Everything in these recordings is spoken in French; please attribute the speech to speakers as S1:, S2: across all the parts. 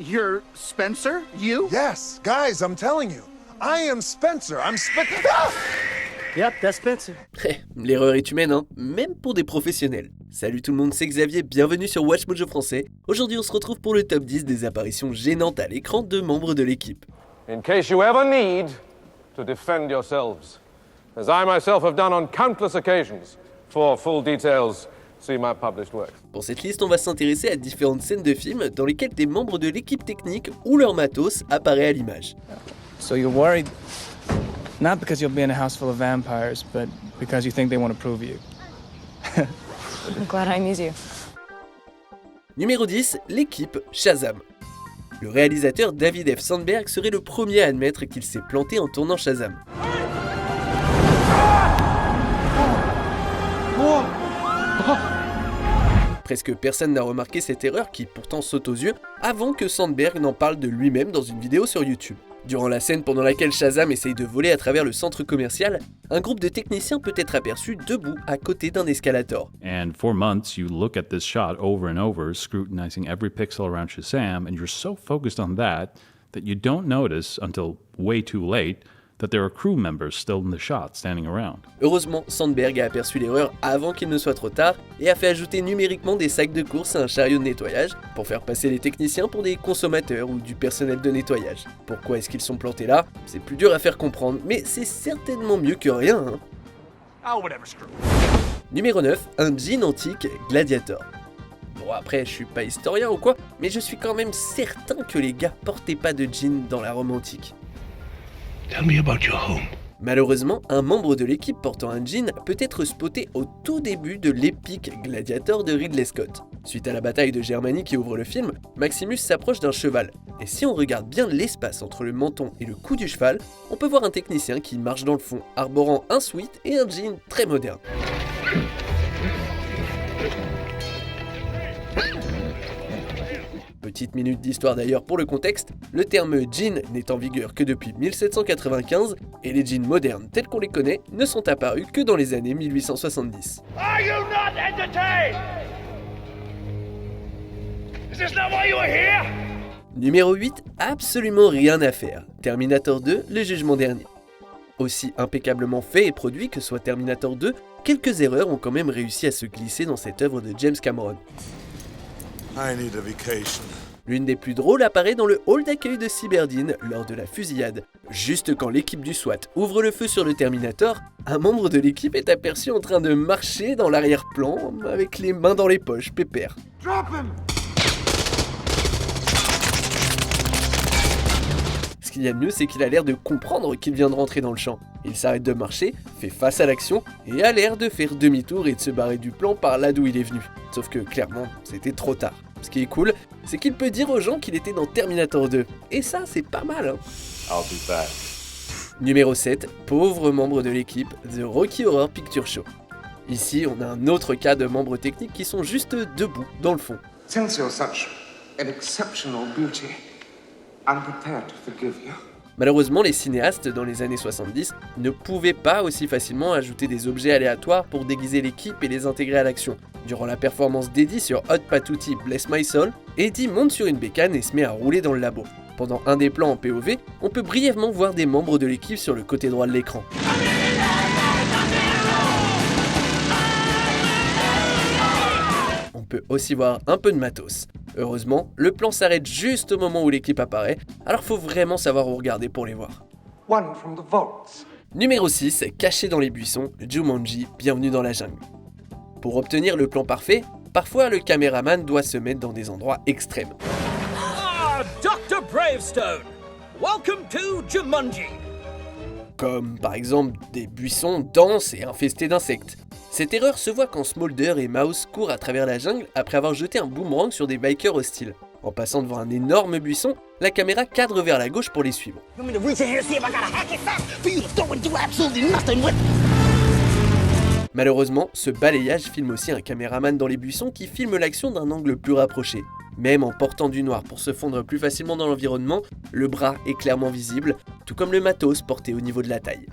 S1: You're Spencer? You?
S2: Yes, guys, I'm telling you. I am Spencer. I'm Spencer. Ah!
S3: Yep, that's Spencer.
S4: L'erreur est humaine, hein, même pour des professionnels. Salut tout le monde, c'est Xavier, bienvenue sur Watch Mojo français. Aujourd'hui, on se retrouve pour le top 10 des apparitions gênantes à l'écran de membres de l'équipe.
S5: In case you ever need to defend yourselves, as I myself have done on countless occasions. For full details, see my published works.
S4: Pour cette liste, on va s'intéresser à différentes scènes de films dans lesquelles des membres de l'équipe technique ou leur matos apparaît à l'image.
S6: So you're worried, not because you'll be in a house full of vampires, but because you think they want to prove you.
S7: I'm glad I meet you.
S4: Numéro 10, l'équipe Shazam. Le réalisateur David F. Sandberg serait le premier à admettre qu'il s'est planté en tournant Shazam. Presque personne n'a remarqué cette erreur qui pourtant saute aux yeux avant que Sandberg n'en parle de lui-même dans une vidéo sur YouTube. Durant la scène pendant laquelle Shazam essaye de voler à travers le centre commercial, un groupe de techniciens peut être aperçu debout à côté d'un escalator.
S8: And for months, you look at this shot over and over, scrutinizing every pixel around Shazam, and you're so focused on that you don't notice until way too late that there are crew members still in the shot standing around.
S4: Heureusement, Sandberg a aperçu l'erreur avant qu'il ne soit trop tard et a fait ajouter numériquement des sacs de course à un chariot de nettoyage pour faire passer les techniciens pour des consommateurs ou du personnel de nettoyage. Pourquoi est-ce qu'ils sont plantés là? C'est plus dur à faire comprendre, mais c'est certainement mieux que rien, hein.
S1: Oh, whatever, screw.
S4: Numéro 9, un jean antique Gladiator. Bon, après, je suis pas historien ou quoi, mais je suis quand même certain que les gars portaient pas de jean dans la Rome antique.
S1: Tell me about your home.
S4: Malheureusement, un membre de l'équipe portant un jean peut être spoté au tout début de l'épique Gladiator de Ridley Scott. Suite à la bataille de Germanie qui ouvre le film, Maximus s'approche d'un cheval. Et si on regarde bien l'espace entre le menton et le cou du cheval, on peut voir un technicien qui marche dans le fond, arborant un sweat et un jean très moderne. Petite minute d'histoire d'ailleurs pour le contexte, le terme jean n'est en vigueur que depuis 1795 et les jeans modernes tels qu'on les connaît ne sont apparus que dans les années 1870.
S1: Are you not entertained? Is this not why you are here?
S4: Numéro 8, absolument rien à faire. Terminator 2, le jugement dernier. Aussi impeccablement fait et produit que soit Terminator 2, quelques erreurs ont quand même réussi à se glisser dans cette œuvre de James Cameron.
S2: I need a vacation.
S4: L'une des plus drôles apparaît dans le hall d'accueil de Cyberdine lors de la fusillade. Juste quand l'équipe du SWAT ouvre le feu sur le Terminator, un membre de l'équipe est aperçu en train de marcher dans l'arrière-plan avec les mains dans les poches, pépère.
S1: Drop him!
S4: Ce qu'il y a de mieux, c'est qu'il a l'air de comprendre qu'il vient de rentrer dans le champ. Il s'arrête de marcher, fait face à l'action et a l'air de faire demi-tour et de se barrer du plan par là d'où il est venu. Sauf que clairement, c'était trop tard. Ce qui est cool, c'est qu'il peut dire aux gens qu'il était dans Terminator 2. Et ça, c'est pas mal, hein.
S5: I'll be back.
S4: Numéro 7, pauvre membre de l'équipe, The Rocky Horror Picture Show. Ici, on a un autre cas de membres techniques qui sont juste debout, dans le fond.
S9: Since you're such an exceptional beauty, I'm prepared to forgive you.
S4: Malheureusement, les cinéastes, dans les années 70, ne pouvaient pas aussi facilement ajouter des objets aléatoires pour déguiser l'équipe et les intégrer à l'action. Durant la performance d'Eddie sur Hot Patootie Bless My Soul, Eddie monte sur une bécane et se met à rouler dans le labo. Pendant un des plans en POV, on peut brièvement voir des membres de l'équipe sur le côté droit de l'écran. On peut aussi voir un peu de matos. Heureusement, le plan s'arrête juste au moment où l'équipe apparaît, alors faut vraiment savoir où regarder pour les voir.
S9: One from the vaults.
S4: Numéro 6, caché dans les buissons, Jumanji, bienvenue dans la jungle. Pour obtenir le plan parfait, parfois le caméraman doit se mettre dans des endroits extrêmes.
S3: Ah, Dr. Bravestone! Welcome to Jumanji!
S4: Comme par exemple des buissons denses et infestés d'insectes. Cette erreur se voit quand Smolder et Mouse courent à travers la jungle après avoir jeté un boomerang sur des bikers hostiles. En passant devant un énorme buisson, la caméra cadre vers la gauche pour les suivre. Malheureusement, ce balayage filme aussi un caméraman dans les buissons qui filme l'action d'un angle plus rapproché. Même en portant du noir pour se fondre plus facilement dans l'environnement, le bras est clairement visible, tout comme le matos porté au niveau de la taille.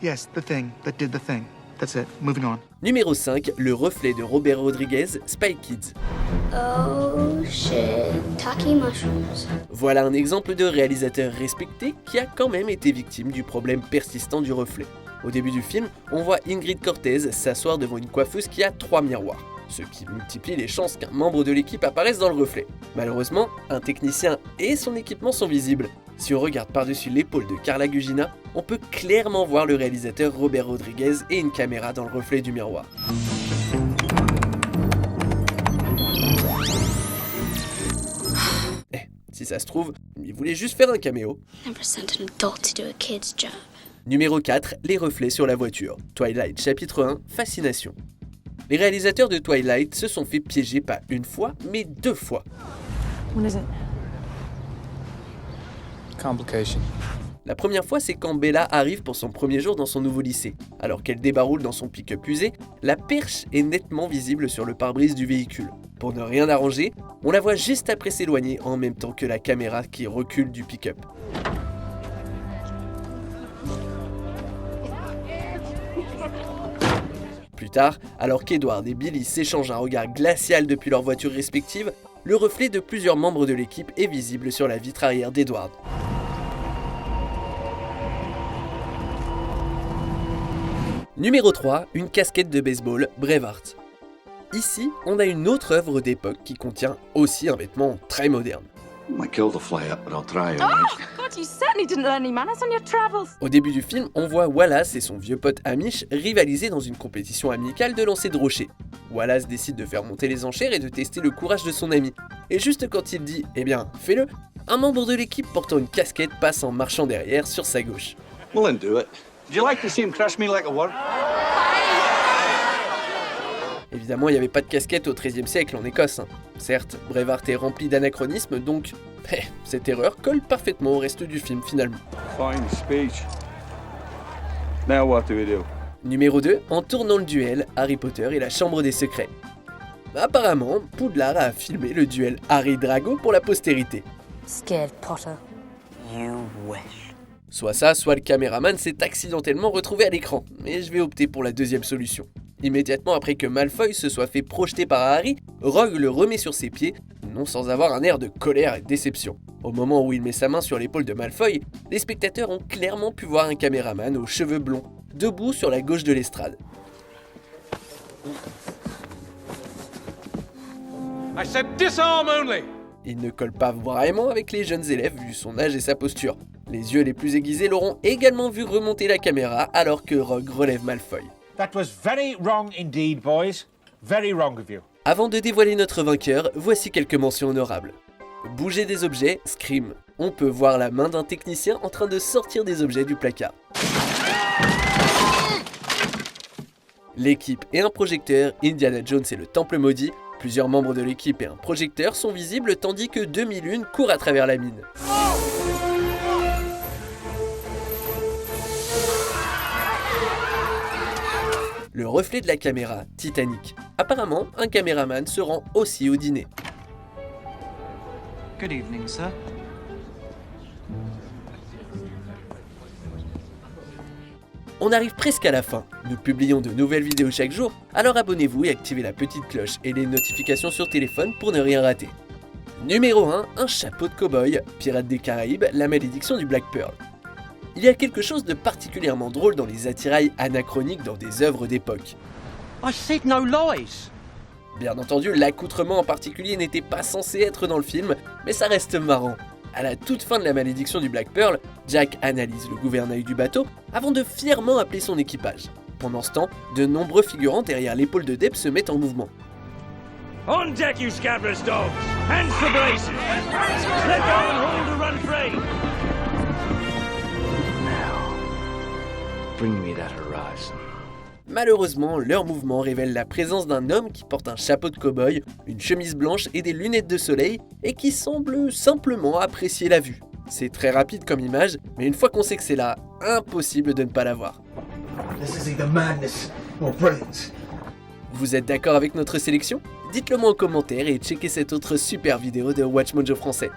S1: Yes, the thing that did the thing. That's it. Moving on.
S4: Numéro 5, le reflet de Robert Rodriguez, Spy Kids.
S7: Oh shit.
S10: shiitake mushrooms.
S4: Voilà un exemple de réalisateur respecté qui a quand même été victime du problème persistant du reflet. Au début du film, on voit Ingrid Cortez s'asseoir devant une coiffeuse qui a 3 miroirs, ce qui multiplie les chances qu'un membre de l'équipe apparaisse dans le reflet. Malheureusement, un technicien et son équipement sont visibles. Si on regarde par-dessus l'épaule de Carla Gugino, on peut clairement voir le réalisateur Robert Rodriguez et une caméra dans le reflet du miroir. Si ça se trouve, il voulait juste faire un caméo.
S10: Never sent an adult to do a kid's job.
S4: Numéro 4, les reflets sur la voiture. Twilight chapitre 1, Fascination. Les réalisateurs de Twilight se sont fait piéger pas une fois, mais 2 fois.
S7: What is it?
S6: Complication.
S4: La première fois, c'est quand Bella arrive pour son premier jour dans son nouveau lycée. Alors qu'elle débaroule dans son pick-up usé, la perche est nettement visible sur le pare-brise du véhicule. Pour ne rien arranger, on la voit juste après s'éloigner en même temps que la caméra qui recule du pick-up. Plus tard, alors qu'Edward et Billy s'échangent un regard glacial depuis leurs voitures respectives, le reflet de plusieurs membres de l'équipe est visible sur la vitre arrière d'Edward. Numéro 3, une casquette de baseball Braveheart. Ici, on a une autre œuvre d'époque qui contient aussi un vêtement très moderne. Au début du film, on voit Wallace et son vieux pote Hamish rivaliser dans une compétition amicale de lancer de rochers. Wallace décide de faire monter les enchères et de tester le courage de son ami. Et juste quand il dit « Eh bien, fais-le », un membre de l'équipe portant une casquette passe en marchant derrière sur sa gauche.
S11: Well then do it. Would you like to see him crush me like a worm?
S4: Évidemment, il n'y avait pas de casquette au XIIIe siècle en Écosse. Certes, Braveheart est rempli d'anachronismes, donc cette erreur colle parfaitement au reste du film finalement.
S11: Fine speech. Now what do we do?
S4: Numéro 2, en tournant le duel, Harry Potter et la Chambre des Secrets. Apparemment, Poudlard a filmé le duel Harry-Drago pour la postérité.
S7: Scared Potter.
S3: You wish.
S4: Soit ça, soit le caméraman s'est accidentellement retrouvé à l'écran, mais je vais opter pour la deuxième solution. Immédiatement après que Malfoy se soit fait projeter par Harry, Rogue le remet sur ses pieds, non sans avoir un air de colère et de déception. Au moment où il met sa main sur l'épaule de Malfoy, les spectateurs ont clairement pu voir un caméraman aux cheveux blonds, debout sur la gauche de l'estrade.
S5: I said disarm only!
S4: Il ne colle pas vraiment avec les jeunes élèves vu son âge et sa posture. Les yeux les plus aiguisés l'auront également vu remonter la caméra alors que Rogue relève Malfoy.
S12: That was very wrong indeed, boys. Very wrong of you.
S4: Avant de dévoiler notre vainqueur, voici quelques mentions honorables. Bouger des objets, Scream. On peut voir la main d'un technicien en train de sortir des objets du placard. L'équipe et un projecteur, Indiana Jones et le Temple Maudit. Plusieurs membres de l'équipe et un projecteur sont visibles tandis que 2001 court à travers la mine. Le reflet de la caméra, Titanic. Apparemment, un caméraman se rend aussi au dîner.
S1: Good evening, sir.
S4: On arrive presque à la fin. Nous publions de nouvelles vidéos chaque jour, alors abonnez-vous et activez la petite cloche et les notifications sur téléphone pour ne rien rater. Numéro 1, un chapeau de cow-boy, Pirates des Caraïbes, la malédiction du Black Pearl. Il y a quelque chose de particulièrement drôle dans les attirails anachroniques dans des œuvres d'époque.
S3: I said no lies.
S4: Bien entendu, l'accoutrement en particulier n'était pas censé être dans le film, mais ça reste marrant. À la toute fin de la malédiction du Black Pearl, Jack analyse le gouvernail du bateau avant de fièrement appeler son équipage. Pendant ce temps, de nombreux figurants derrière l'épaule de Depp se mettent en mouvement.
S13: On deck, you scabrous dogs! Hands for braces! Let go and hold to run free!
S11: Now, bring me that horizon.
S4: Malheureusement, leur mouvement révèle la présence d'un homme qui porte un chapeau de cow-boy, une chemise blanche et des lunettes de soleil, et qui semble simplement apprécier la vue. C'est très rapide comme image, mais une fois qu'on sait que c'est là, impossible de ne pas la voir. Vous êtes d'accord avec notre sélection ? Dites-le moi en commentaire et checkez cette autre super vidéo de WatchMojo français.